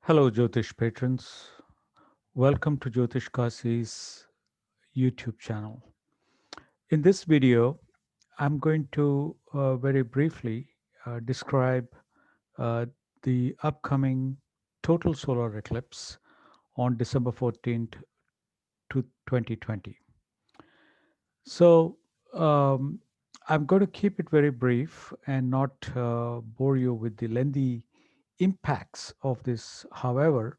Hello, Jyotish patrons. Welcome to Jyotish Kasi's YouTube channel. In this video, I'm going to very briefly describe uh, the upcoming total solar eclipse on December 14th to 2020. So, um, I'm going to keep it very brief and not bore you with the lengthy impacts of this. However,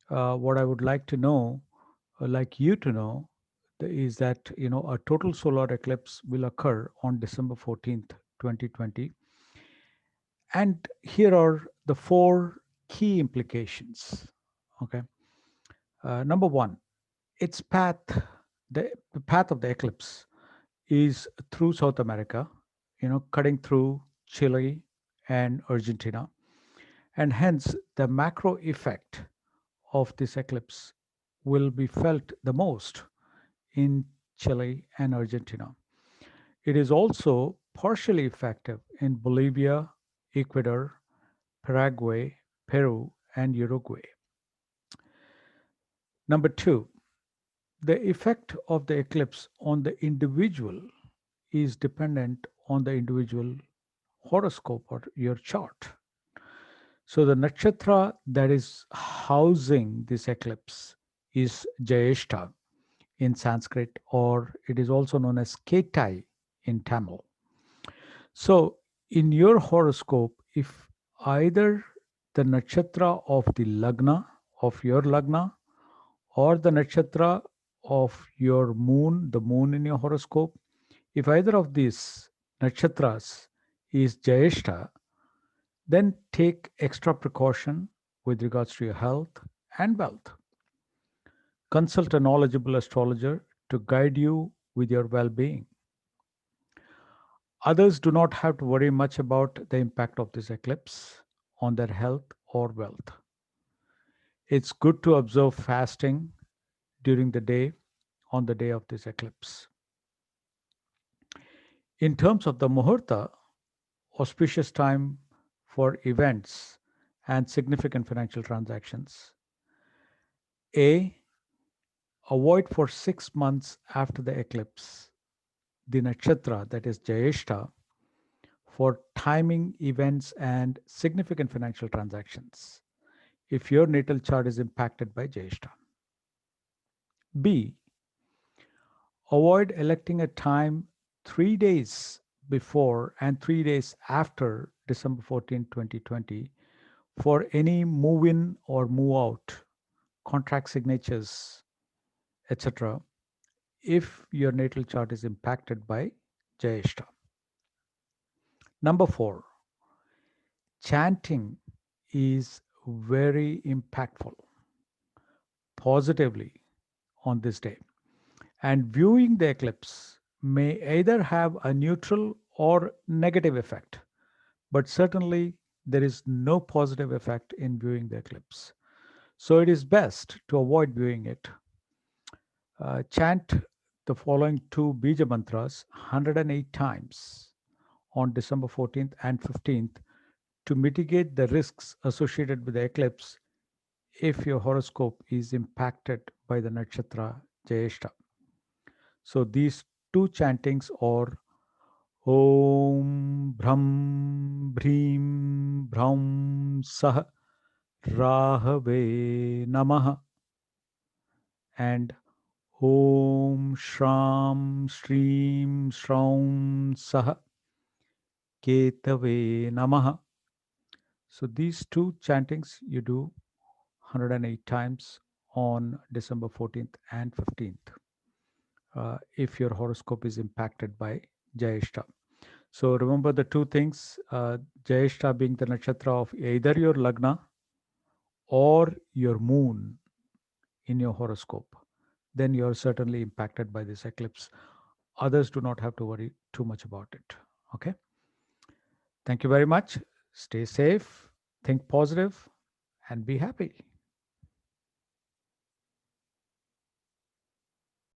what I would like to know, like you to know, is that a total solar eclipse will occur on December 14th, 2020, and here are the four key implications. Okay, number one, its path, the path of the eclipse is through South America, cutting through Chile and Argentina, and hence the macro effect of this eclipse will be felt the most in Chile and Argentina. It is also partially effective in Bolivia, Ecuador, Paraguay, Peru, and Uruguay. Number two, the effect of the eclipse on the individual is dependent on the individual horoscope or your chart. So the nakshatra that is housing this eclipse is Jyeshta in Sanskrit, or it is also known as Ketai in Tamil. So, in your horoscope, if either the nakshatra of the lagna, of your lagna, or the nakshatra of your moon, the moon in your horoscope, if either of these nakshatras is Jyeshta, then take extra precaution with regards to your health and wealth. Consult a knowledgeable astrologer to guide you with your well being. Others do not have to worry much about the impact of this eclipse on their health or wealth. It's good to observe fasting during the day on the day of this eclipse. In terms of the muhurta, auspicious time for events and significant financial transactions. A. Avoid for 6 months after the eclipse the nakshatra, that is Jyeshta, for timing events and significant financial transactions if your natal chart is impacted by Jyeshta. B. Avoid electing a time 3 days before and 3 days after December 14, 2020 for any move in or move out, contract signatures, etc., if your natal chart is impacted by Jyeshta. Number four, chanting is very impactful positively on this day. And viewing the eclipse may either have a neutral or negative effect, but certainly there is no positive effect in viewing the eclipse. So it is best to avoid viewing it. Chant the following two Bija mantras 108 times on December 14th and 15th to mitigate the risks associated with the eclipse if your horoscope is impacted by the nakshatra Jyeshta. So these two chantings are Om Bhram Bhrim Bhram Sah Rahave Namaha and Om Shram Shrim Shraum Sah Ketave Namaha. So these two chantings you do 108 times on December 14th and 15th if your horoscope is impacted by Jyeshta. So remember the two things, Jyeshta being the nakshatra of either your lagna or your moon in your horoscope, then you're certainly impacted by this eclipse. Others do not have to worry too much about it. Okay. Thank you very much. Stay safe, think positive, and be happy.